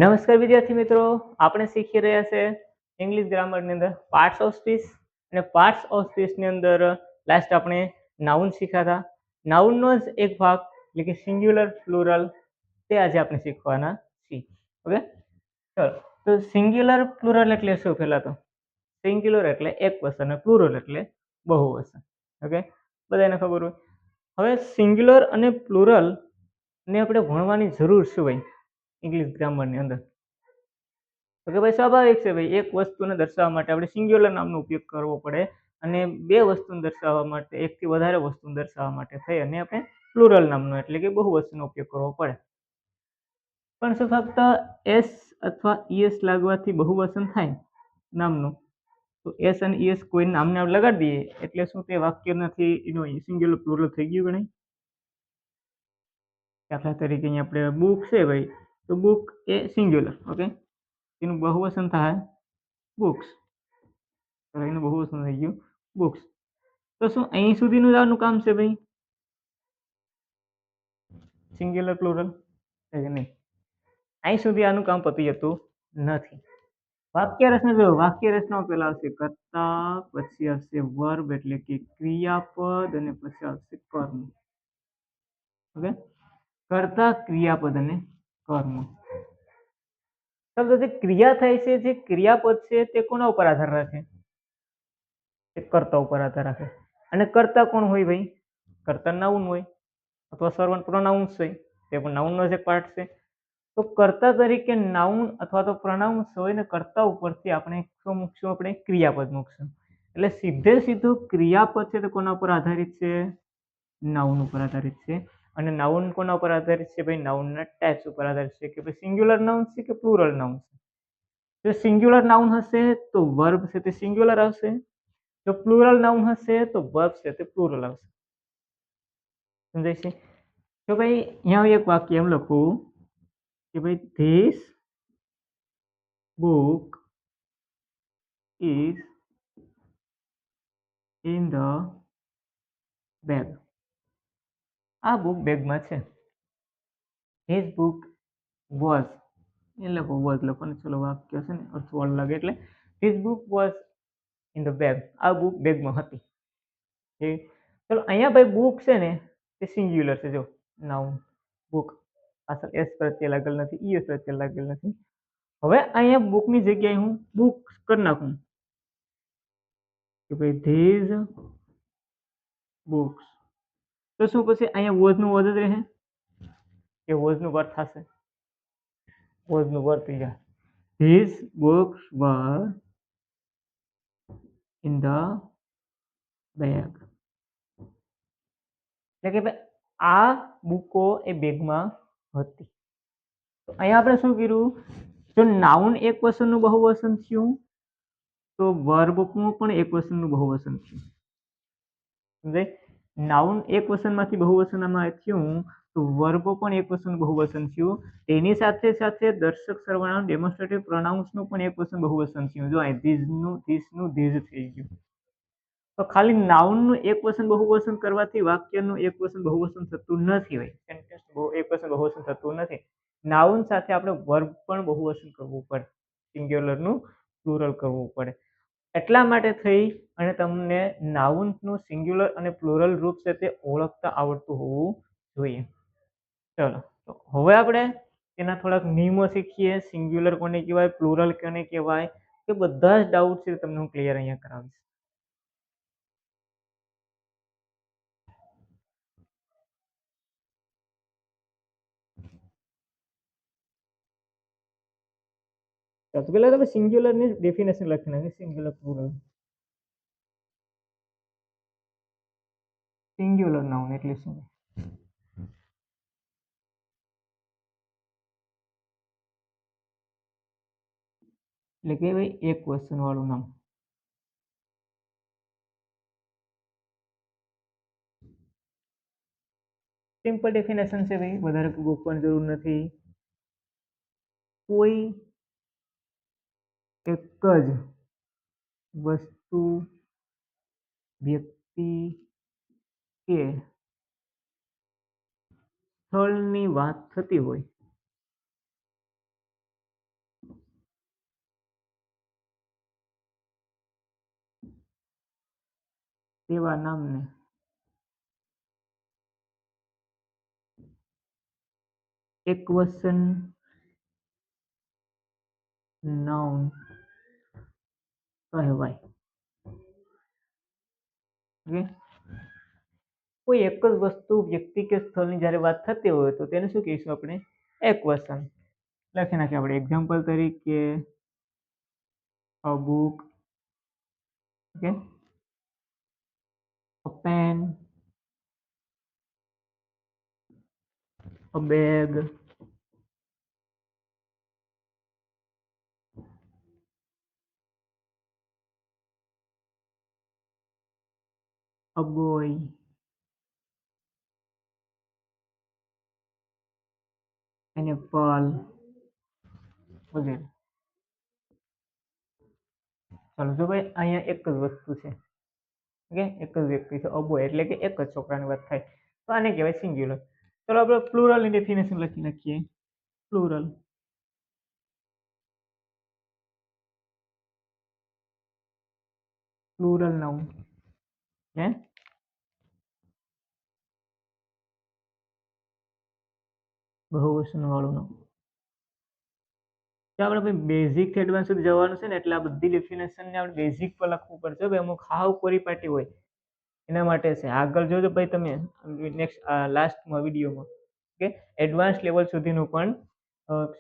નમસ્કાર વિદ્યાર્થી મિત્રો, આપણે શીખી રહ્યા છે ઇંગ્લિશ ગ્રામરની અંદર પાર્ટ્સ ઓફ સ્પીચ અને પાર્ટ્સ ઓફ સ્પીચની અંદર લાસ્ટ આપણે નાઉન શીખ્યા હતા. નાઉનનો જ એક ભાગ એટલે કે સિંગ્યુલર પ્લુરલ તે આજે આપણે શીખવાના છીએ. ઓકે, ચલો. તો સિંગ્યુલર પ્લુરલ એટલે શું? પહેલા તો સિંગ્યુલર એટલે એક વચન અને પ્લુરલ એટલે બહુવચન. ઓકે, બધાને ખબર હોય. હવે સિંગ્યુલર અને પ્લુરલ ને આપણે ભણવાની જરૂર શું હોય ઇંગ્લિશ ગ્રામરની અંદર? તો કે ભાઈ સ્વાભાવિક છે ભાઈ, એક વસ્તુને દર્શાવવા માટે આપણે સિંગ્યુલર નામનો ઉપયોગ કરવો પડે અને બે વસ્તુને દર્શાવવા માટે, એકથી વધારે વસ્તુને દર્શાવવા માટે થઈ અને આપણે પ્લુરલ નામનો એટલે કે બહુવચનનો ઉપયોગ કરવો પડે. પણ શું ફક્ત એસ અથવા ઈએસ લાગવાથી બહુવચન થાય નામનું? તો એસ અને ઈએસ કોઈ નામને લગાડી દઈએ એટલે શું તે વાક્ય નથી એનો સિંગ્યુલર પ્લુરલ થઈ ગયું કે નહીં? દાખલા તરીકે અહીંયા આપણે બુક છે ભાઈ, તો બુક એ સિંગ્યુલર. ઓકે, એનું બહુવચન થાય બુક્સ, તો એનું બહુવચન થઈ ગયું બુક્સ. તો શું અહીં સુધીનું આનું કામ છે ભાઈ સિંગ્યુલર પ્લુરલ છે કે નહીં? અહીં સુધી આનું કામ પતી જતું નથી. વાક્ય રચના જો, વાક્ય રચના પહેલા આવશે કર્તા, પછી આવશે વર્બ એટલે કે ક્રિયાપદ અને પછી આવશે કર્મ. ઓકે, કર્તા, ક્રિયાપદ અને કર્મ. ચાલો, જે ક્રિયા થાય છે, જે ક્રિયાપદ છે તે કોના ઉપર આધાર રાખે? તે કર્તા ઉપર આધાર રાખે. અને કર્તા કોણ હોય ભાઈ? કર્તા નાઉન હોય અથવા સર્વન્ટ પ્રોનાઉન્સ હોય, તે પણ નાઉનનો જ એક પાર્ટ છે. તો કર્તા તરીકે નાઉન અથવા તો પ્રોનાઉન્સ હોય ને કર્તા ઉપરથી આપણે શું મૂકશું? આપણે ક્રિયાપદ મૂકશું. એટલે સીધે સીધું ક્રિયાપદ છે તે કોના ઉપર આધારિત છે? નાઉન ઉપર આધારિત છે. અને નાઉન કોના ઉપર આધારિત છે ભાઈ? નાઉનના ટાઈપ્સ ઉપર આધારિત છે કે ભાઈ સિંગ્યુલર નાઉન છે કે પ્લુરલ નાઉન છે. જો સિંગ્યુલર નાઉન હશે તો વર્બ છે તે સિંગ્યુલર આવશે, જો પ્લુરલ નાઉન હશે તો વર્બ છે તે પ્લુરલ આવશે. સમજાય છે? તો ભાઈ અહીંયા એક વાક્ય એમ લખું કે ભાઈ this book is in the bag. આ બુક બેગમાં છે. His book was, એ લખો was લખો ને, ચલો વાક્ય છે ને અર્થવાળું લાગે એટલે his book was in the bag. આ બુક બેગમાં હતી. ચલો, અહીંયા ભાઈ બુક છે ને તે સિંગ્યુલર છે. જો નાઉન બુક પાછળ એસ પ્રત્યે લાગેલ નથી, ઈએસ પ્રત્યે લાગેલ નથી. હવે અહીંયા બુકની જગ્યાએ હું બુક કરી નાખું કે ભાઈ ધીઝ બુક્સ, તો શું પછી અહીંયા વોઝનું વોઝ જ રહે કે વોઝનું વર્થ થશે? વોઝનું વર્થ થઈ જાય. These books were in the bag. એટલે કે ભાઈ આ બુકો એ બેગમાં હતી. તો અહીંયા આપણે શું કર્યું? જો નાઉન એક વચનનું બહુવચન થયું તો વર્બનું પણ એક વચનનું બહુવચન થયું. સમજાય? નાઉન એક વચનમાંથી બહુવચનમાં થયું તો વર્બ પણ એક વચન બહુવચન થયું. એની સાથે સાથે દર્શક સર્વનામ ડેમોન્સ્ટ્રેટિવ પ્રોનાઉન્સનું પણ એક વચન બહુવચન થયું. જો અહીં ધીઝનું ધીઝ થઈ ગયું. તો ખાલી નાઉનનું એક વચન બહુવચન કરવાથી વાક્યનું એક વચન બહુવચન થતું નથી. હોય સેન્ટેન્સ એક વચન બહુવચન થતું નથી. નાઉન સાથે આપણે વર્બ પણ બહુવચન કરવું પડે, સિંગ્યુલરનું પ્લુરલ કરવું પડે. એટલા માટે થઈ અને તમને નાઉનનું સિંગ્યુલર અને પ્લુરલ રૂપ છે તે ઓળખતા આવડતું હોવું જોઈએ. ચલો, તો હવે આપણે એના થોડાક નિયમો શીખીએ. સિંગ્યુલર કોને કહેવાય, પ્લુરલ કોને કહેવાય, કે બધા જ ડાઉટ છે તમને હું ક્લિયર અહીંયા કરાવીશ. તો પેલા તમે સિંગ્યુલરની ડેફિનેશન લખી નાખી. Singular plural. સિંગ્યુલર નાઉન એટલે શું? એટલે કે ભાઈ એક વચન વાળું નામ. સિમ્પલ ડેફિનેશન છે ભાઈ, વધારે ગોખવાની જરૂર નથી. કોઈ એક જ વસ્તુ, વ્યક્તિ કે સ્થળની વાત થતી હોય તેવા નામને એકવચન નાઉન કહેવાય. ઓકે, કોઈ એક જ વસ્તુ વ્યક્તિ કે સ્થળની જ્યારે વાત થતી હોય તો તેને શું કહીશું આપણે? એકવચન. લખી નાખીએ આપણે એક્ઝામ્પલ તરીકે a book, okay, a pen, a bag, a boy, an apple વગેરે. ચાલો, જો ભાઈ અહીંયા એક જ વસ્તુ છે, ઓકે, એક જ વ્યક્તિ છે, અ બોય એટલે કે એક જ છોકરાની વાત થાય તો આને કહેવાય સિંગ્યુલર. ચલો આપણે પ્લુરલની ડેફિનેશન લખી નાખીએ. પ્લુરલ પ્લુરલ નાઉન હે બહુવચન વાળું નામ. તો આપણે ભાઈ બેઝિક થી એડવાન્સ સુધી જવાનું છે ને, એટલે આ બધી ડેફિનેશન ને આપણે બેઝિક પર લખવું પડશે. ભાઈ અમુક હાવ કોરી પાટી હોય એના માટે છે. આગળ જોજો ભાઈ તમે નેક્સ્ટ લાસ્ટમાં વિડીયોમાં કે એડવાન્સ લેવલ સુધીનું પણ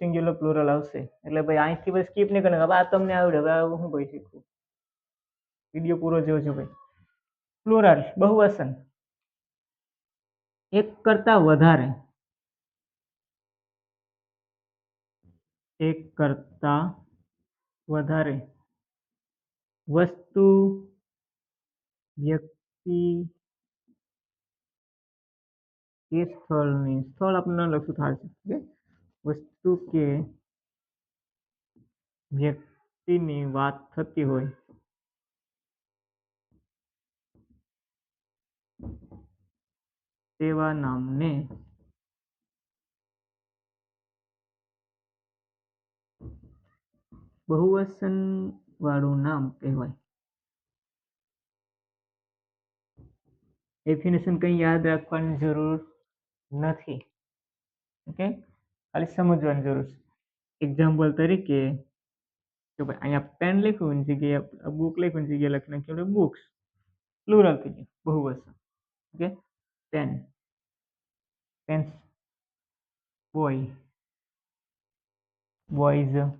સિંગ્યુલર પ્લુરલ આવશે. એટલે ભાઈ અહીંથી ભાઈ સ્કીપ નહીં કરવાનું. હવે આ તમને આવડે, હવે હું ભાઈ શીખવું. વિડીયો પૂરો જોજો ભાઈ. પ્લુરલ બહુવચન, એક કરતા વધારે, એક કરતા વધારે વસ્તુ, વ્યક્તિ કે સ્થળની, સ્થળ આપણને લખવું થશે, વસ્તુ કે વ્યક્તિની વાત થતી હોય તેવા નામને બહુવચન વાળું નામ કહેવાય. ડેફિનેશન કંઈ યાદ રાખવાની જરૂર નથી, ઓકે, ખાલી સમજવાની જરૂર છે. એક્ઝામ્પલ તરીકે કે ભાઈ અહીંયા પેન લખ્યું એની જગ્યાએ બુક લખ્યું એની જગ્યાએ લખી નાખ્યું આપણે બુક્સ. પ્લુરલ થઈ ગયું, બહુવચન. Okay, pen, pens, boy, boys,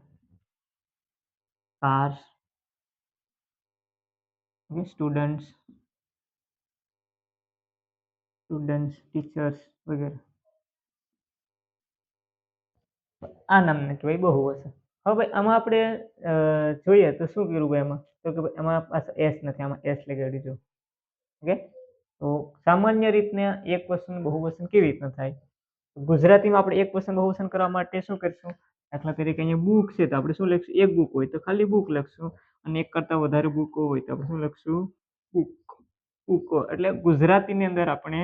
cars, okay, students, students, teachers વગેરે. આ નામને કહેવાય બહુવચન. હવે ભાઈ આમાં આપણે જોઈએ તો શું કર્યું ભાઈ એમાં? તો કે ભાઈ એમાં પાછા એસ નથી, આમાં એસ લગાડી દો. ઓકે, તો સામાન્ય રીતના એક વચન બહુવચન કેવી રીતના થાય? ગુજરાતીમાં આપણે એક વચન બહુવચન કરવા માટે શું કરશું? દાખલા તરીકે અહીંયા બુક છે તો આપણે શું લખશું? એક બુક હોય તો ખાલી બુક લખશું, અને એક કરતા વધારે બુકો હોય તો આપણે શું લખશું? બુક, બુકો. એટલે ગુજરાતીની અંદર આપણે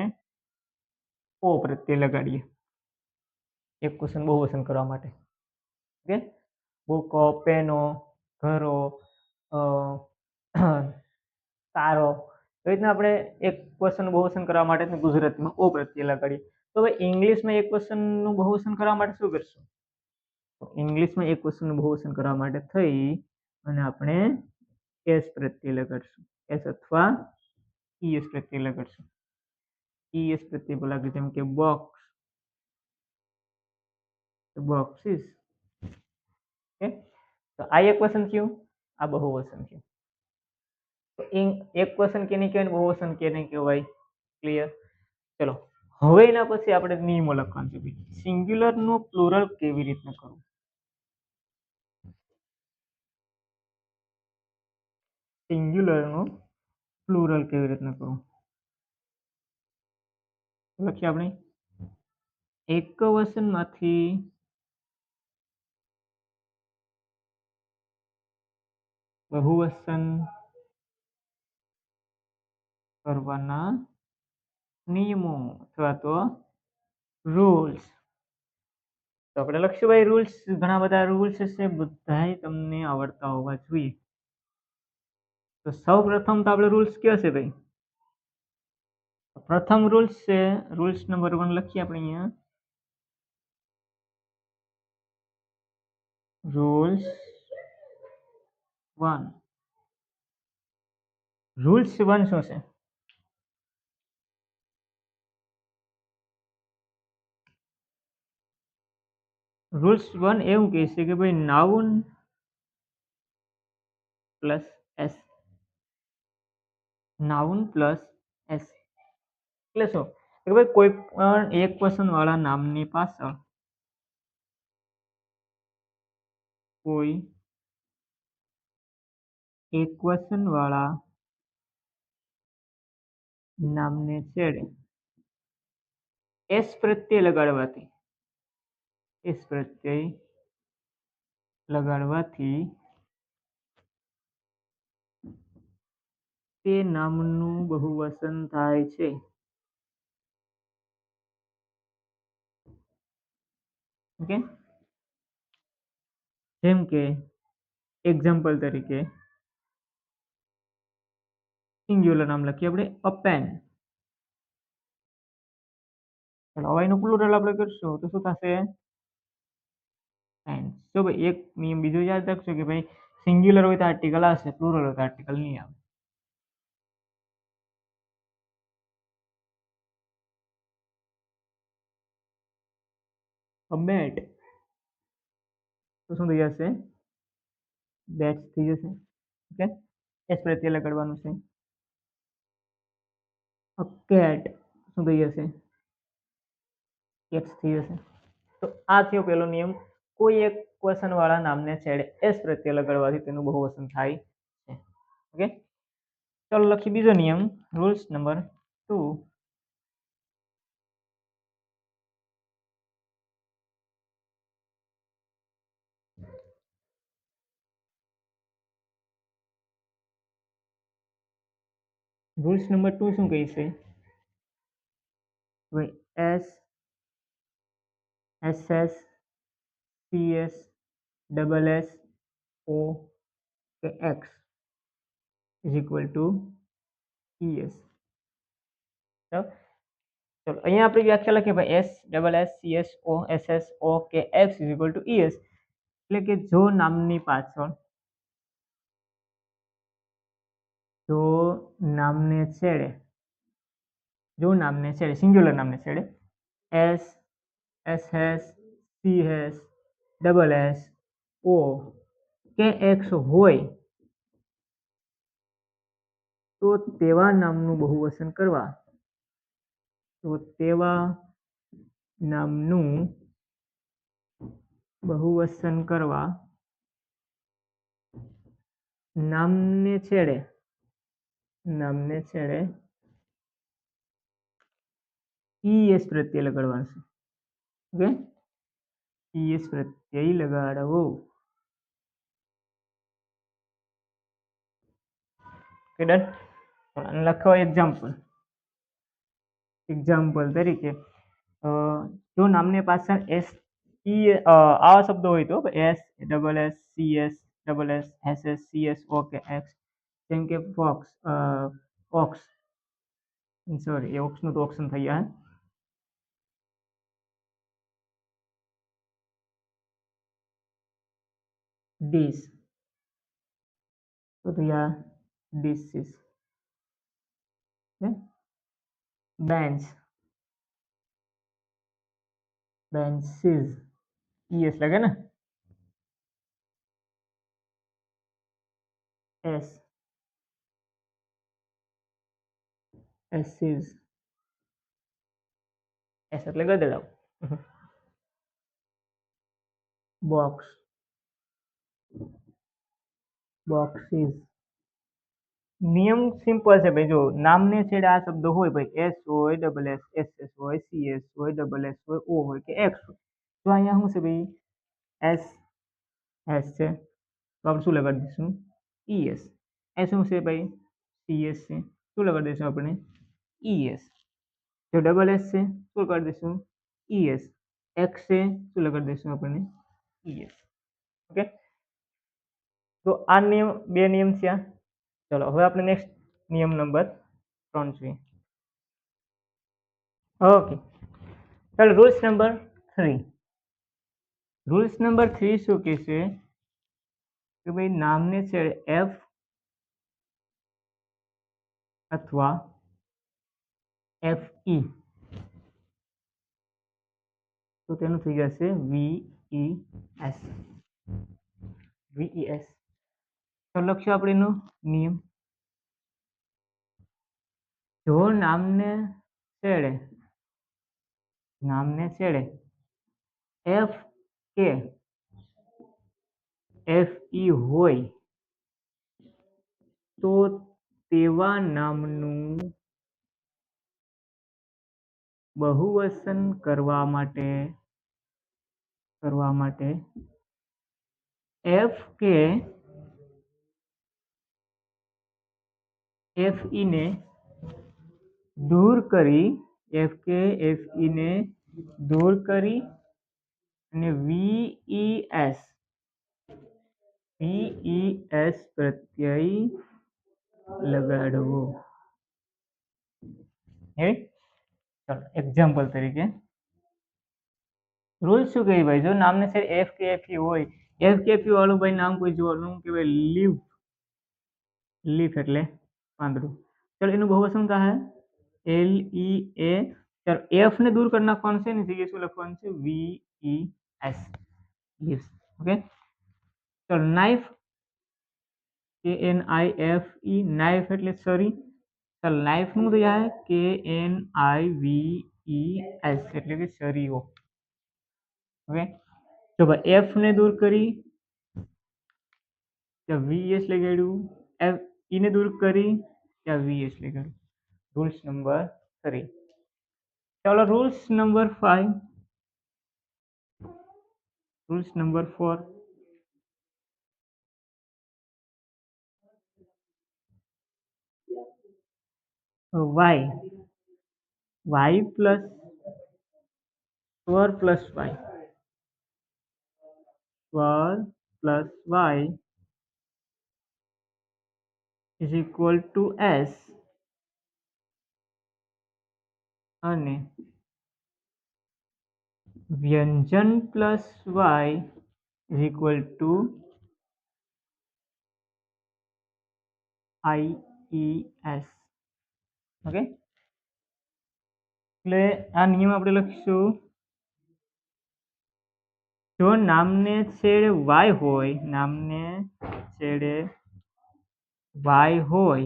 ઓ પ્રત્યય લગાડીએ એક વચન બહુવચન કરવા માટે. ઓકે, બુકો, પેનો, ઘરો, તારો. એ રીતના આપણે એક વચન બહુવચન કરવા માટે ગુજરાતીમાં ઓ પ્રત્યય લગાડીએ. તો હવે ઇંગ્લિશમાં એક વચનનું બહુવચન કરવા માટે શું કરશું? ઇંગ્લિશમાં એક વચનનું બહુવચન કરવા માટે થઈ અને આપણે એસ પ્રત્યય લગાડશું, એસ અથવા ઈએસ પ્રત્યય લગાડશું. ઈએસ પ્રત્યય લાગે જેમ કે બોક્સ, બોક્સિસ. ઓકે, તો આ એક વચન થયું, આ બહુવચન થયું. તો એક વચન કેને કહેવાય, બહુવચન કેને કહેવાય? ક્લિયર? ચલો, હવે એના પછી આપણે નિયમો લખવાનું છે. સિંગ્યુલર નું પ્લુરલ કેવી રીતના કરવું? સિંગ્યુલર નું પ્લુરલ કેવી રીતના કરવું લખીએ આપણે. એક વચનમાંથી બહુવચન કરવાના નિયમો અથવા તો રૂલ્સ. તો આપણે લખશું ભાઈ રૂલ્સ. ઘણા બધા રૂલ્સ છે, બધાય તમને આવડતા હોવા જોઈએ. તો સૌ પ્રથમ તો આપણે રૂલ્સ કયો છે ભાઈ? પ્રથમ રૂલ્સ છે, રૂલ્સ નંબર 1 લખીએ આપણે અહીંયા. રૂલ્સ 1. રૂલ્સ 1 શું છે? રૂલ્સ 1 એવું કહે છે કે ભાઈ noun plus S. Noun plus S એટલે શું કે ભાઈ કોઈ પણ એક વસન વાળા નામની પાછળ કોઈ એક વસન વાળા નામને છેડે એસ પ્રત્યય લગાડવાથી તે નામનું બહુવચન થાય છે. ઓકે, જેમ કે એક્ઝામ્પલ તરીકે સિંગ્યુલર નામ લખીએ આપણે અ પેન. ચલો હવે એનું પ્લુરલ આપણે કરશું તો શું થશે? પેન્સ. તો ભાઈ એક નિયમ બીજો યાદ રાખજો કે ભાઈ સિંગ્યુલર હોય તો આર્ટિકલ આવશે, પ્લુરલ હોય તો આર્ટિકલ નહીં આવે. બેટ તો શું થઈ જશે? બેટ્સ થઈ જશે. ઓકે, એસ પ્રત્યય લગાડવાનું છે. કેટ શું થઈ જશે? કેટ્સ થઈ જશે. તો આ થયો પહેલો નિયમ, કોઈ એક વસન વાળા નામને છેડે એસ પ્રત્યય લગાડવાથી તેનું બહુવચન થાય છે. ઓકે, ચાલો લખી બીજો નિયમ, રૂલ્સ નંબર 2. રૂલ્સ નંબર 2 શું કહે છે? S SS CS SS O કે X is equal to ES. ચલો અહીંયા આપણે વ્યાખ્યા લખીએ ભાઈ SS CS O SS O કે X is equal to ES એટલે કે જો નામની પાછળ નામને છેડે સિંગ્યુલર નામને છેડે S SS CS SS O કે X હોય તો તેવા નામનું બહુવચન કરવા નામને છેડે ES પ્રત્યય લગાડવાનું છે. ઓકે, ES પ્રત્યય લગાડવો. ડન. લખો એક્ઝામ્પલ તરીકે જો નામની પાછળ આવા શબ્દો હોય તો SS CS SS CS O કે X, જેમ કે ફોક્સ ઓક્સ, સોરી ઓક્સનું તો ઓપ્શન થઈ ગયા. ડીશ તો થયા ડીશીસ. બેન્ચ બેન્ચીસ, ES લગે ને. S એસીસ, S એટલે ગધેડાઓ. Box boxes. નિયમ સિમ્પલ છે ભાઈ, જો નામને છેડે આ શબ્દો હોય ભાઈ S હોય SS SS હોય CS હોય SS હોય O હોય કે X હોય, તો અહીંયા શું છે ભાઈ S છે તો આપણે શું લગાડી દઈશું? ES. S શું છે ભાઈ? CS છે, શું લગાડી દઈશું આપણે? ES. જો SS છે શું લગાડી દઈશું? ES. X છે શું લગાડી દઈશું આપણે? ES. ઓકે, તો આ નિયમ 2 નિયમ થયા. ચલો હવે આપણે નેક્સ્ટ નિયમ નંબર 3 જોઈએ. ઓકે, ચાલો રૂલ્સ નંબર 3. રૂલ્સ નંબર 3 શું કહે છે કે ભાઈ નામને છેડે એફ અથવા એફ ઈ તો તેનું થઈ જશે VES. VES તો લખશું આપણે એનો નિયમ. જો નામને છેડે એફ કે એફ ઈ હોય તો તેવા નામનું બહુવચન કરવા માટે એફ કે એફ ઈ ને દૂર કરી અને VES પ્રત્યય લગાડવો. ચાલો એક્ઝામ્પલ તરીકે રૂલ શું કહે ભાઈ, જો નામને છે એફ કે એફ ઈ હોય, એફ કે એફ ઈ વાળું ભાઈ નામ કોઈ જોવાનું કહેવાય લીફ એટલે પાંદડું. ચલો એનું બહુવચન થાય LEA. ચાલો એફ ને દૂર કરી નાખવાનું છે ને જગ્યાએ શું લખવાનું છે VES લીવ્સ. ઓકે, ચલો નાઇફ KNIFE નાઇફ એટલે છરી. ચાલો નાઇફ નું તો જાય KNIVES એટલે કે છરીઓ. ઓકે, તો ભાઈ એફ ને દૂર કરી ત્યાં VES લગાડ્યું, એફ ઈ ને દૂર કરી ત્યાં VS લગાડ્યું. Rules number 3. ચાલો rules number 5. Rules number 4. y plus સ્વર plus y is equal to S અને વ્યંજન plus y is equal to IES. Okay, એટલે આ નિયમ આપણે લખીશું. જો નામને છેડે y હોય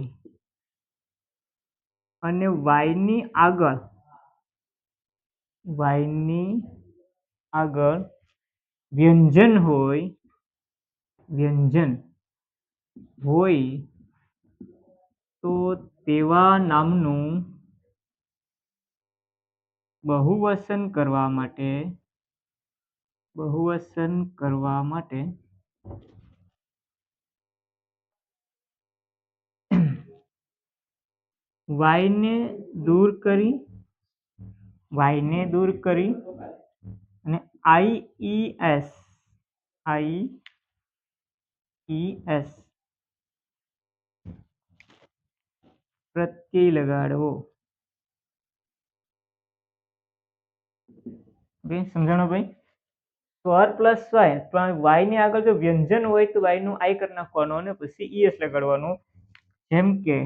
અને y ની આગળ વ્યંજન હોય તો તેવા નામનું બહુવચન કરવા માટે y ને દૂર કરી અને IES પ્રત્યય લગાડવો. ઓકે, સમજાણો ભાઈ? સ્વર પ્લસ y, પણ y ની આગળ જો વ્યંજન હોય તો y નું I કરી નાખવાનું અને પછી ES લગાડવાનું. જેમ કે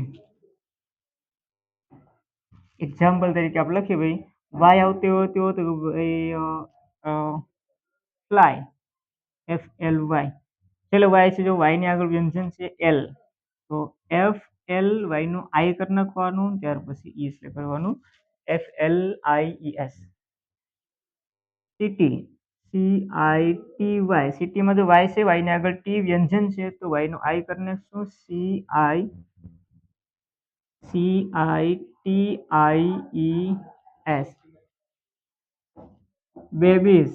એક્ઝામ્પલ તરીકે આપણે લખીએ ભાઈ y આવતી હોય તો ફ્લાય FLY. ચલો y છે, જો y ની આગળ વ્યંજન છે L તો FLY નું I કરી નાખવાનું, ત્યાર પછી ES લગાડવાનું FLIES. સિટી સિટીમાં જો y છે, y ની આગળ T વ્યંજન છે તો y નું I કરી નાખશું CITIES. બેબી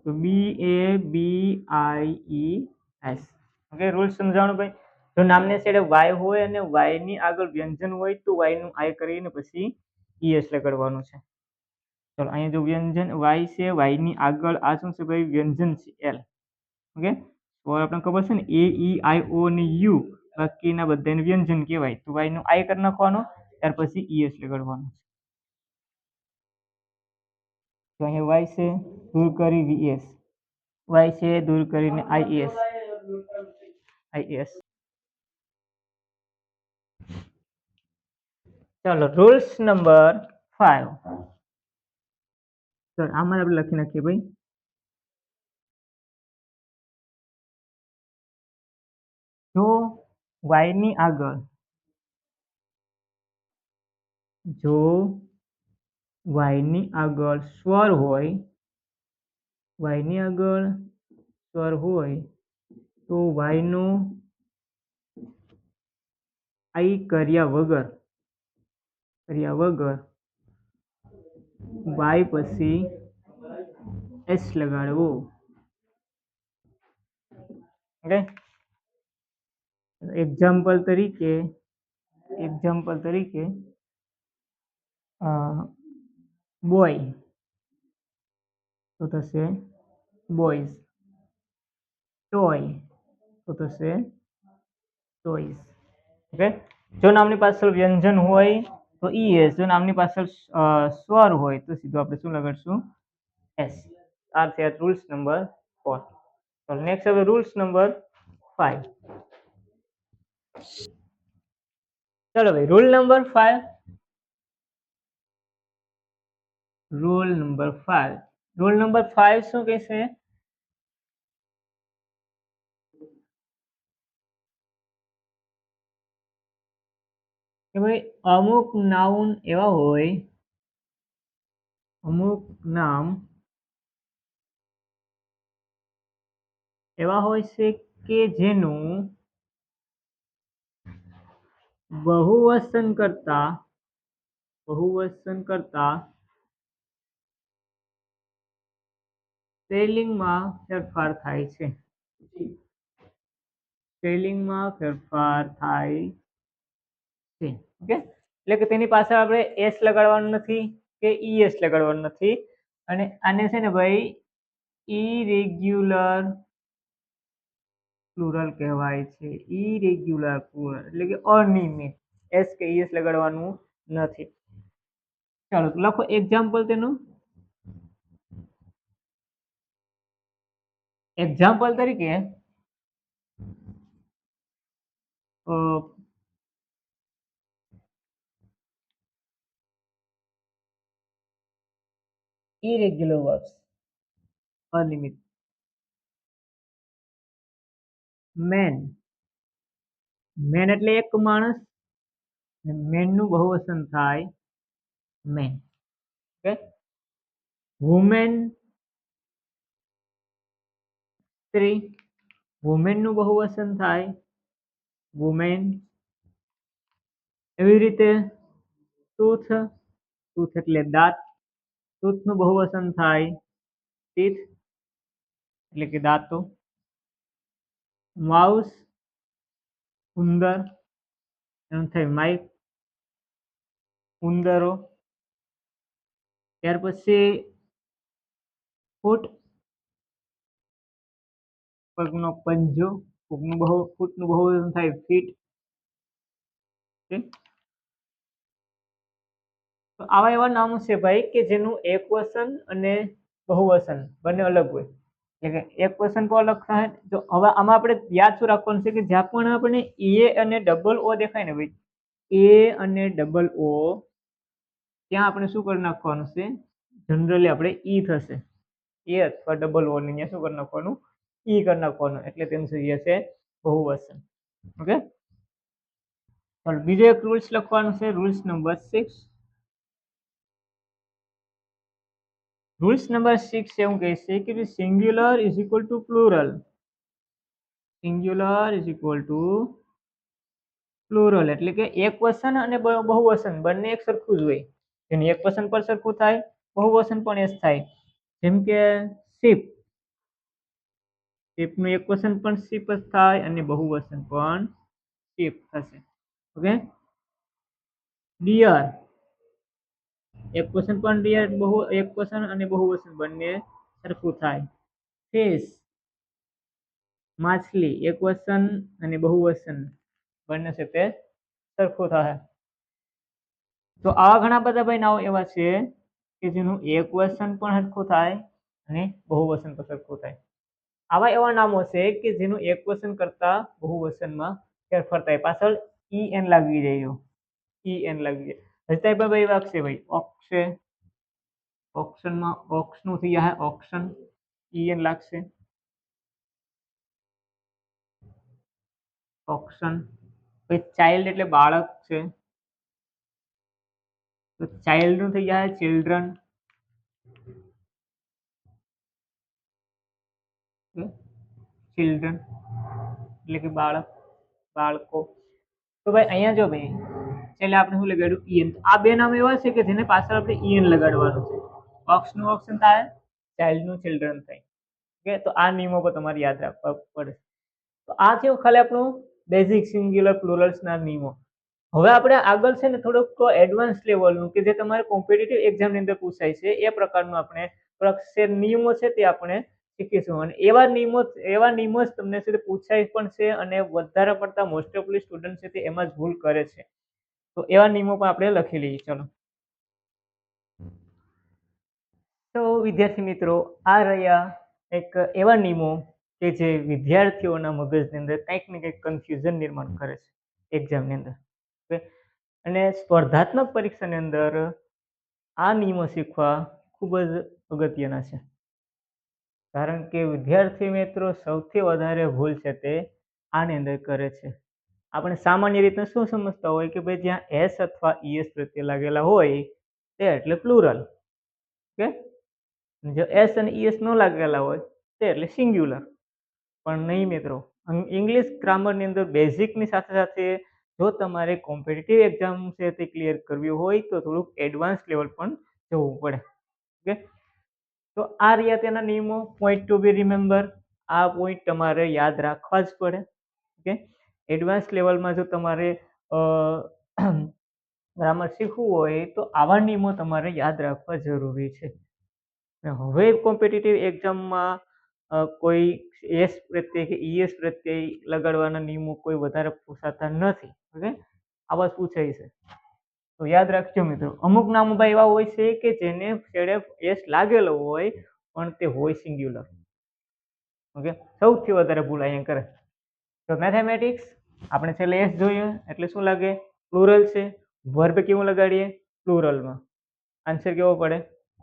તો BABIES. ઓકે, રૂલ સમજાણો ભાઈ. જો નામને છેડે y હોય અને y ની આગળ વ્યંજન હોય તો y નું I કરીને પછી ES લગાડવાનું છે. ચલો અહીંયા જો વ્યંજન y છે, y ની આગળ આ શું છે ભાઈ વ્યંજન છે L. ઓકે, તો આપણને ખબર છે ને AEIO અને U બાકીના બધાને વ્યંજન કહેવાય તો y નું I કરી નાખવાનો ત્યાર પછી ઈએસ લગાડવાનું છે. તો અહીંયા વાય છે દૂર કરી વીએસ, વાય છે દૂર કરીને આઈએસ, આઈએસ. ચાલો રૂલ્સ નંબર 5. તો આમાં આપણે લખી નાખીએ ભાઈ. જો વાય ની આગળ, જો વાય ની આગળ સ્વર હોય, વાય ની આગળ સ્વર હોય તો વાય નો આઈ કર્યા વગર વાય પછી એસ લગાડવો. ઓકે, એક્ઝામ્પલ તરીકે બોય તો થશે બોયઝ, ટોય તો થશે ટોયઝ. ઓકે, જો નામની પાછળ વ્યંજન હોય તો ઈએસ, જો નામની પાછળ સ્વર હોય તો સીધું આપણે શું લગાડશું? એસ. આ છે રૂલ્સ નંબર 4. તો નેક્સ્ટ હવે રૂલ્સ નંબર 5. ચલો ભાઈ, rule number 5. Rule number 5. Rule number 5 શું કહેશે? કે ભાઈ અમુક નાઉન એવા હોય, અમુક નામ એવા હોય છે કે જેનું બહુવચન કરતા સ્પેલિંગમાં ફેરફાર થાય છે. સ્પેલિંગમાં ફેરફાર થાય છે. ઓકે, એટલે કે તેની પાછળ આપણે એસ લગાડવાનું નથી કે ઈએસ લગાડવાનું નથી, અને આને છે ને ભાઈ ઇરેગ્યુલર પ્લુરલ કહેવાય છે. ઇરેગ્યુલર પ્લુરલ એટલે કે અનિયમિત. એસ કે ઈએસ લગાડવાનું નથી. ચાલો લખો એક્ઝામ્પલ તેનું. એક્ઝામ્પલ તરીકે irregular verbs, અનિયમિત. મેન, મેન એટલે એક માણસ, મેન નું બહુવચન થાય મેન. ઓકે, વુમેન સ્ત્રી, વુમેન નું બહુવચન થાય વુમેન. એવી રીતે ટૂથ, ટૂથ એટલે દાંત, ટૂથ નું બહુવચન થાય ટીથ એટલે કે દાંતો. માઉસ ઉંદર, એમ થાય માઇક, ઉંદરો. ત્યાર પછી ફૂટ, પગનો પંજો, ફૂટનું બહુવચન થાય ફીટ. તો આવા એવા નામો છે ભાઈ કે જેનું એક વચન અને બહુવચન બંને અલગ હોય. એટલે કે એક વચન તો અલગ થાય. તો હવે આમાં આપણે યાદ શું રાખવાનું છે કે જ્યાં પણ આપણે એ અને ડબલ ઓ દેખાય ને ભાઈ, એ અને ડબલ ઓ, ત્યાં આપણે શું કરી નાખવાનું છે? જનરલી આપણે ઈ થશે, એ અથવા ડબલ ઓ ને શું કરી નાખવાનું? ઈ કરી નાખવાનું, એટલે તેનું થઈ જશે બહુવચન. ઓકે, ચાલો બીજો એક રૂલ્સ લખવાનું છે, રૂલ્સ નંબર 6. રૂલ્સ નંબર 6 એવું કહે છે કે singular is equal to plural. Singular is equal to plural એટલે કે એક વચન અને બહુવચન બંને એક સરખું જ હોય. એની એક વચન પર સરખું થાય, બહુવચન પણ એ જ થાય. જેમ કે શીપ, શીપ નું એક વચન પણ શીપ જ થાય અને બહુવચન પણ શીપ થશે. ઓકે, ડિયર, એક વચન પણ ડિયર, એક વચન અને બહુવચન બંને સરખું થાય. ફિશ, માછલી, એક વચન અને બહુવચન બંને છે તે સરખું થાય. તો આવા ઘણા બધા ભાઈ નામો એવા છે કે જેનું એકવચન પણ સરખું થાય અને બહુવચન પણ સરખું થાય. આવા એવા નામો છે કે જેનું એકવચન કરતા બહુવચનમાં ફેરફાર થાય. પાછળ en લાગી જાય, en લાગી જાય. હસ્તાભાઈ વાગશે ભાઈ ઓક્ષ, ઓપ્શનમાં ઓક્સ નું થઈ જાય ઓપ્શન, en લાગશે ઓપ્શન. પછી ચાઇલ્ડ એટલે બાળક છે તો ચાઇલ્ડ નું થઈ જાય ચિલ્ડ્રન, ચિલ્ડ્રન એટલે કે બાળક, બાળકો. તો ભાઈ અહીંયા જો ભાઈ એટલે આપણે શું લગાડ્યું ઈએન. આ બે નામ એવા છે કે જેને પાછળ આપણે ઈએન લગાડવાનું છે. ઓક્સ નું ઓપ્શન થાય, ચાઇલ્ડ નું ચિલ્ડ્રન થાય. ઓકે, તો આ નિયમો પર તમારે યાદ રાખવા પડે. તો આ થયું ખાલી આપણું બેઝિક સિંગ્યુલર પ્લુરલ્સ ના નિયમો. હવે આપણે આગળ છે ને થોડુંક એડવાન્સ લેવલનું કે જે તમારે કોમ્પિટિટિવ એક્ઝામની અંદર પૂછાય છે એ પ્રકારનું આપણે થોડાક નિયમો છે તે આપણે શીખીશું. અને એવા નિયમો જ તમને છે પૂછાય પણ છે અને વધારે પડતા મોસ્ટ ઓફલી સ્ટુડન્ટ છે તે એમાં જ ભૂલ કરે છે. તો એવા નિયમો પણ આપણે લખી લઈએ. ચલો, તો વિદ્યાર્થી મિત્રો, આ રહ્યા એક એવા નિયમો કે જે વિદ્યાર્થીઓના મગજની અંદર કંઈક ને કંઈક કન્ફ્યુઝન નિર્માણ કરે છે એક્ઝામની અંદર. અને સ્પર્ધાત્મક પરીક્ષાની અંદર આ નિયમો શીખવા ખૂબ જ અગત્યના છે. કારણ કે વિદ્યાર્થી મિત્રો સૌથી વધારે ભૂલ છે તે આની અંદર કરે છે. આપણે સામાન્ય રીતે શું સમજતા હોય કે ભાઈ જ્યાં એસ અથવા ઈએસ પ્રત્યે લાગેલા હોય તે એટલે પ્લુરલ. ઓકે, જો એસ અને ઈએસ ન લાગેલા હોય તે એટલે સિંગ્યુલર. પણ નહીં મિત્રો, ઇંગ્લિશ ગ્રામરની અંદર બેઝિકની સાથે સાથે જો તમારે કોમ્પિટિટિવ એક્ઝામ છે તે ક્લિયર કરવી હોય તો થોડુંક એડવાન્સ લેવલ પણ જવું પડે. ઓકે, તો આ રહ્યા તેના નિયમો. પોઈન્ટ ટુ બી રિમેમ્બર, આ પોઈન્ટ તમારે યાદ રાખવા જ પડે. ઓકે, એડવાન્સ લેવલમાં જો તમારે ગ્રામર શીખવું હોય તો આવા નિયમો તમારે યાદ રાખવા જરૂરી છે. હવે કોમ્પિટિટિવ એક્ઝામમાં કોઈ એસ પ્રત્યે કે ઈએસ પ્રત્યે લગાડવાના નિયમો કોઈ વધારે પૂછાતા નથી. ઓકે, આવા જ પૂછાય છે. તો યાદ રાખજો મિત્રો, અમુક નામો ભાઈ એવા હોય છે કે જેને છેડે એસ લાગેલો હોય પણ તે હોય સિંગ્યુલર. ઓકે, સૌથી વધારે ભૂલ અહીંયા કરે. તો મેથેમેટિક્સ આપણે છેલ્લે એસ જોઈએ એટલે શું લાગે? પ્લુરલ છે. વર્બ કેવું લગાડીએ? પ્લુરલમાં. આન્સર કેવો પડે?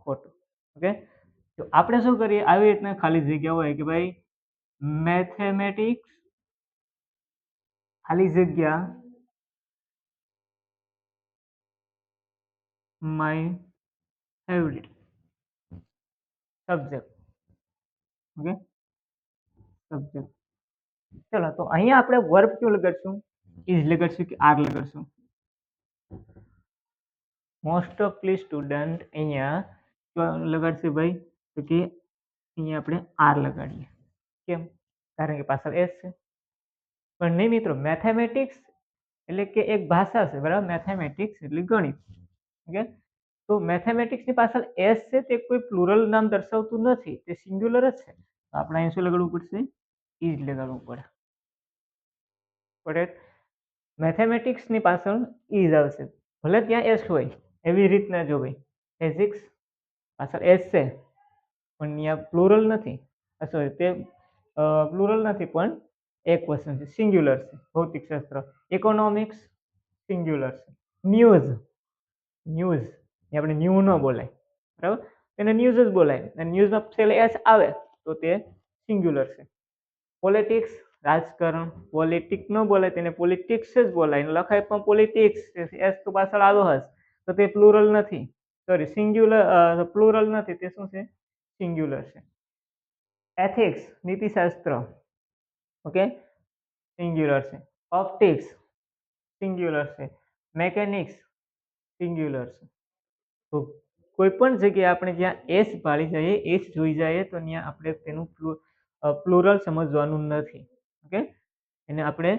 ખોટો. ઓકે, તો આપણે શું કરીએ? આવી રીતના ખાલી જગ્યા હોય કે ભાઈ મેથેમેટિક્સ ખાલી જગ્યા my favourite subject. Okay, subject. ચલો, તો અહીંયા આપણે વર્બ ક્યું લગાડશું? ઇઝ લગાડશું કે આર લગાડશું? મોસ્ટ ઓફલી સ્ટુડન્ટ અહીંયા લગાડશે ભાઈ તો કે અહીંયા આપણે આર લગાડીએ. કેમ? કારણ કે પાછળ એસ છે. પણ નહીં મિત્રો, મેથેમેટિક્સ એટલે કે એક ભાષા છે, બરાબર? મેથેમેટિક્સ એટલે ગણિત. ઓકે, તો મેથેમેટિક્સની પાછળ એસ છે તે કોઈ પ્લુરલ નામ દર્શાવતું નથી, તે સિંગ્યુલર જ છે. તો આપણે અહીં શું લગાડવું પડશે? ઇઝ લગાડવું પડે. મેથેમેટિક્સની પાછળ ઇઝ આવશે, ભલે ત્યાં એસ હોય. એવી રીતના જો ભાઈ ફિઝિક્સ પાછળ એસ છે પણ ત્યાં પ્લુરલ નથી, સોરી તે પ્લુરલ નથી પણ એક વચન છે, સિંગ્યુલર છે. ભૌતિક શાસ્ત્ર. ઇકોનોમિક્સ સિંગ્યુલર છે. ન્યૂઝ, ન્યૂઝ આપણે ન્યૂ ન બોલાય, બરાબર? એને ન્યૂઝ જ બોલાય. અને ન્યૂઝમાં છેલ્લે એસ આવે તો તે સિંગ્યુલર છે. પોલિટિક્સ રાજકારણ, પોલિટિક ન બોલાય, તેને પોલિટિક્સ જ બોલાય. લખાય પણ પોલિટિક્સ, એસ તો પાછળ આવ્યો હશે તો તે પ્લુરલ નથી, સોરી સિંગ્યુલર, પ્લુરલ નથી, તે શું છે? સિંગ્યુલર છે. એથિક્સ નીતિશાસ્ત્ર, ઓકે, સિંગ્યુલર છે. ઓપ્ટિક્સ સિંગ્યુલર છે. મેકેનિક્સ સિંગ્યુલર છે. તો કોઈ પણ જગ્યાએ આપણે જ્યાં એસ પાડી જઈએ, એસ જોઈ જાય તો ત્યાં આપણે તેનું પ્લુરલ સમજવાનું નથી. ઓકે, એને આપણે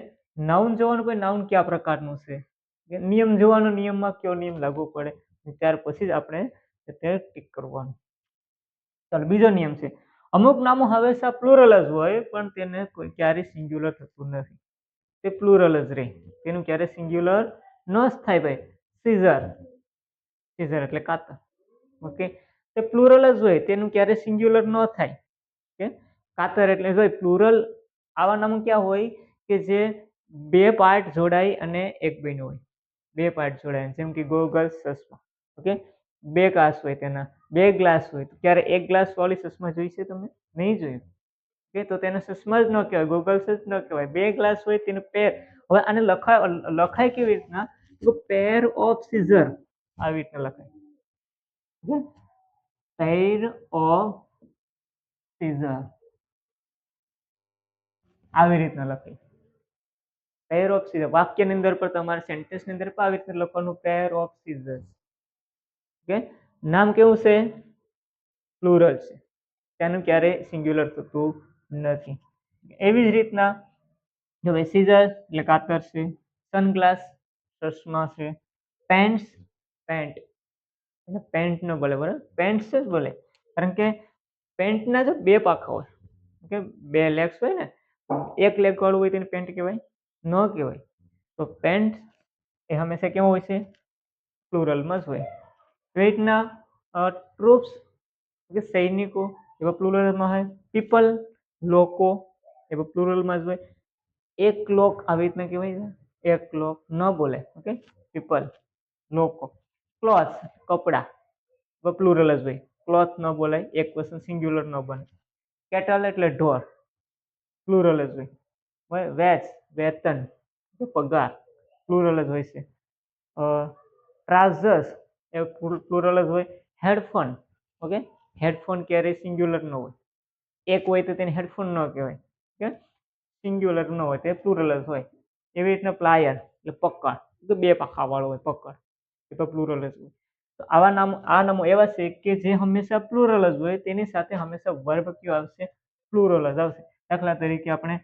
નાઉન જોવાનું, કોઈ નાઉન કયા પ્રકારનું છે, નિયમ જોવાનો, નિયમમાં કયો નિયમ લાગુ પડે, ત્યાર પછી જ આપણે અત્યારે ટીક કરવાનું. ચાલો, બીજો નિયમ છે, અમુક નામો હંમેશા પ્લુરલ જ હોય પણ તેને કોઈ ક્યારે સિંગ્યુલર થતું નથી, તે પ્લુરલ જ રહે, તેનું ક્યારે સિંગ્યુલર ન જ થાય. ભાઈ સીઝર, સીઝર એટલે કાતર. ઓકે, તે પ્લુરલ જ હોય, તેનું ક્યારે સિંગ્યુલર ન થાય. ઓકે, કાતર એટલે હોય પ્લુરલ. આવા નામો ક્યાં હોય કે જે બે પાર્ટ જોડાય અને એક બન્યું હોય. બે પાર્ટ જોડાય, જેમ કે ગોગલ્સ, ચશ્મા. ઓકે, બે કાચ હોય તેના, બે ગ્લાસ હોય. ક્યારે એક ગ્લાસ વાળી ચશ્મા જોઈશે તમે? નહીં જોયું. ઓકે, તો તેને ચશ્મા જ ન કહેવાય, ગોગલ્સ જ ન કહેવાય. બે ગ્લાસ હોય તેને પેર. હવે આને લખાય કેવી રીતના? તો પેર ઓફ સીઝર આવી રીતના લખાય. પેર ઓફ સીઝર આવી રીતના લખાય. પેર ઓફ સીઝર વાક્યની અંદર પર તમારે સેન્ટેન્સની અંદર પર આવી રીતે લખવાનું, પેર ઓફ સીઝર્સ. ઓકે, નામ કેવું છે? પ્લુરલ છે, તેનું ક્યારેય સિંગ્યુલર થતું નથી. એવી જ રીતના જો ભાઈ સીઝર એટલે કાતર છે, સનગ્લાસ ચશ્મા છે, પેન્ટ્સ પેન્ટ એટલે પેન્ટ ન બોલે, બરાબર, પેન્ટ્સ જ બોલે, કારણ કે પેન્ટના જો બે પાખા હોય. ઓકે, બે લેગ્સ હોય ને, એક લેગ વાળું હોય તેને પેન્ટ કહેવાય? ન કહેવાય. તો પેન્ટ એ હંમેશા કેવું હોય છે? પ્લુરલમાં જ હોય. એવી રીતના ટ્રુપ્સ કે સૈનિકો એવા પ્લુરલમાં હોય. પીપલ લોકો એવા પ્લુરલમાં જ હોય. એક લોક આવી રીતના કહેવાય છે, એક લોક ન બોલે. ઓકે, પીપલ લોકો. ક્લોથ કપડા પ્લુરલ જ હોય, ક્લોથ ન બોલાય, એક પર્સન સિંગ્યુલર ન બને. કેટલ એટલે ઢોર, પ્લુરલ જ હોય. વેજ વેતન પગાર, પ્લુરલ જ હોય છે. ટ્રાઉઝર્સ એ પ્લુરલ જ હોય. હેડફોન, ઓકે, હેડફોન ક્યારેય સિંગ્યુલર ન હોય. એક હોય તો તેને હેડફોન ન કહેવાય. ઓકે, સિંગ્યુલર ન હોય, તે પ્લુરલ જ હોય. એવી રીતના પ્લાયર એટલે પકડ, તો બે પાખા વાળો હોય પકડ, એ તો પ્લુરલ જ હોય. તો આવા નામો એવા છે કે જે હંમેશા પ્લુરલ જ હોય, તેની સાથે હંમેશા વર્બ કયો આવશે? પ્લુરલ જ આવશે. દાખલા તરીકે આપણે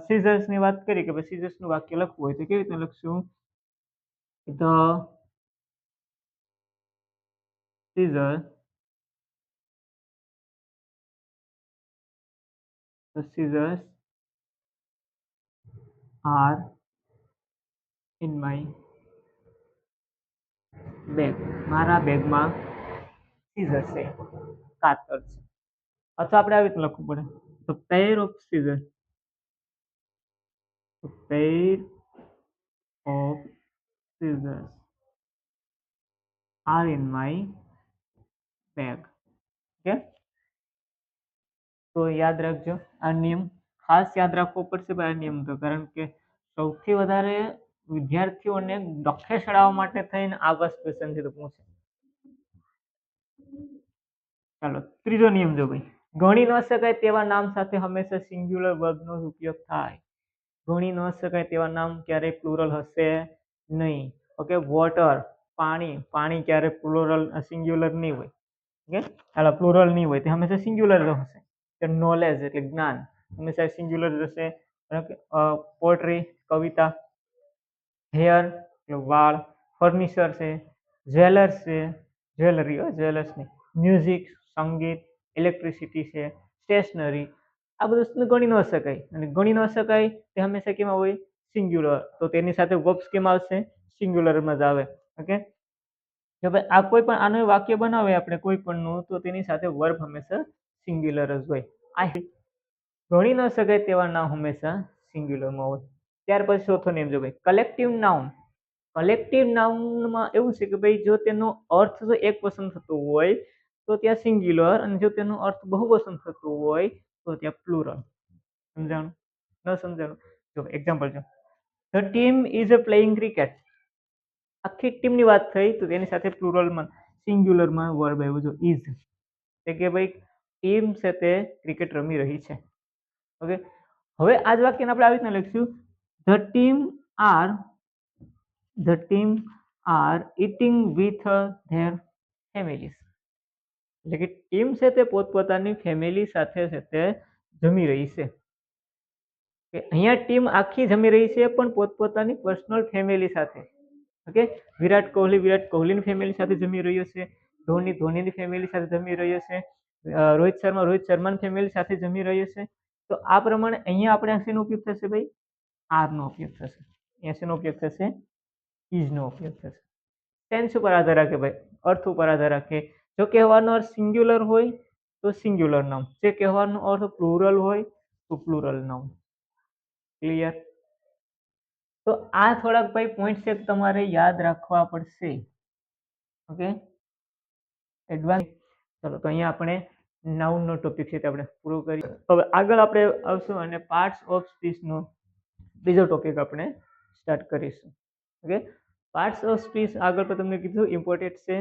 સીઝર્સ ની વાત કરી કે સીઝર્સ નું વાક્ય લખવું હોય તો કેવી રીતે લખશું? The scissors are in my bag. મારા બેગમાં સીઝર છે, કાતર છે. અથવા આપણે આવી રીતે લખવું પડે, તો pair of scissor, pair of scissors are in my bag. Okay, તો યાદ રાખજો આ નિયમ, ખાસ યાદ રાખવો પડશે આ નિયમ, તો કારણ કે સૌથી વધારે વિદ્યાર્થીઓને ડખે ચડાવવા માટે થઈને આ બસ ક્વેશ્ચન થી તો પૂછે. ચાલો ત્રીજો નિયમ જો ભાઈ, ગણી ન શકાય તેવા નામ સાથે હંમેશા સિંગ્યુલર વર્બનો ઉપયોગ થાય. ગણી ન શકાય તેવા નામ ક્યારેય પ્લુરલ હશે નહીં. ઓકે, વોટર પાણી, પાણી ક્યારે પ્લુરલ સિંગ્યુલર નહીં હોય. ઓકે, ચાલો પ્લુરલ નહીં હોય, તે હંમેશા સિંગ્યુલર હશે. નોલેજ એટલે જ્ઞાન હંમેશા સિંગ્યુલર હશે. પોએટ્રી કવિતા, હેર એટલે વાળ, ફર્નિચર છે, જ્વેલર્સ છે, જ્વેલરી જ્વેલર્સ નહીં, મ્યુઝિક સંગીત, ઇલેક્ટ્રિસિટી છે, સ્ટેશનરી, આ બધું ગણી ન શકાય. અને ગણી ન શકાય તે હંમેશા કેમાં હોય? સિંગ્યુલર. તો તેની સાથે વર્બ્સ કેમાં આવશે? સિંગ્યુલરમાં જ આવે. ઓકે, કે ભાઈ આ કોઈ પણ આનું વાક્ય બનાવે આપણે કોઈ પણ નું, તો તેની સાથે વર્બ હંમેશા સિંગ્યુલર જ હોય. આ ગણી ન શકાય તેવા નામ હંમેશા સિંગ્યુલરમાં હોય. ત્યાર પછી ચોથો નિયમ જો ભાઈ, કલેક્ટિવ નાઉન. કલેક્ટિવ નાઉનમાં એવું છે કે ભાઈ જો તેનો અર્થ જો એક પસંદ થતો હોય તો ત્યાં સિંગ્યુલર, અને જો તેનો અર્થ બહુ પસંદ થતો હોય તો ત્યાં પ્લુરલ. સમજાણું? ન સમજાણું? જો એક્ઝામ્પલ જો, the team is playing cricket. આખી ટીમની વાત થઈ તો તેની સાથે પ્લુરલમાં સિંગ્યુલરમાં વર્બ આવ્યો જો ઇઝ, એટલે કે ભાઈ ટીમ છે તે ક્રિકેટ રમી રહી છે. ઓકે, હવે આ જ વાક્યને આપણે આવી રીતના લખીશું, the team are eating with their families. એટલે કે ટીમ છે તે પોતપોતાની ફેમિલી સાથે છે તે જમી રહી છે. કે અહીંયા ટીમ આખી જમી રહી છે પણ પોતપોતાની પર્સનલ ફેમિલી સાથે. ઓકે, વિરાટ કોહલીની ફેમિલી સાથે જમી રહ્યો છે, ધોનીની ફેમિલી સાથે જમી રહ્યો છે, રોહિત શર્માની ફેમિલી સાથે જમી રહ્યો છે. તો આ પ્રમાણે અહીંયા આપણે શેનો ઉપયોગ થશે ભાઈ? આર નો ઉપયોગ થશે. અહીંયા શેનો ઉપયોગ થશે? ઇઝ નો ઉપયોગ થશે. ટેન્સ ઉપર આધાર રાખે ભાઈ, અર્થ ઉપર આધાર રાખે. જો કહેવાનો અર્થ સિંગ્યુલર હોય તો સિંગ્યુલર નાઉન, જે કહેવાનો અર્થ પ્લુરલ હોય તો પ્લુરલ નાઉન. ક્લિયર? તો આ થોડાક ભાઈ પોઈન્ટ છે તમારે યાદ રાખવા પડશે. Okay, advance. ચલો તો અહીંયા આપણે નાઉન નો ટોપિક છે તે આપણે પૂરો કરીએ. હવે આગળ આપણે આવશું અને પાર્ટ્સ ઓફ સ્પીચ નો બીજો ટોપિક આપણે સ્ટાર્ટ કરીશું. ઓકે, પાર્ટ્સ ઓફ સ્પીચ આગળ પણ તમને કીધું ઇમ્પોર્ટન્ટ છે.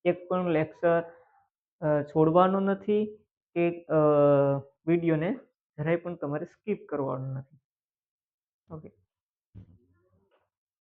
એક પણ લેક્ચર છોડવાનો નથી કે વિડીયોને જરાય પણ તમારે સ્કીપ કરવાનો નથી. ઓકે,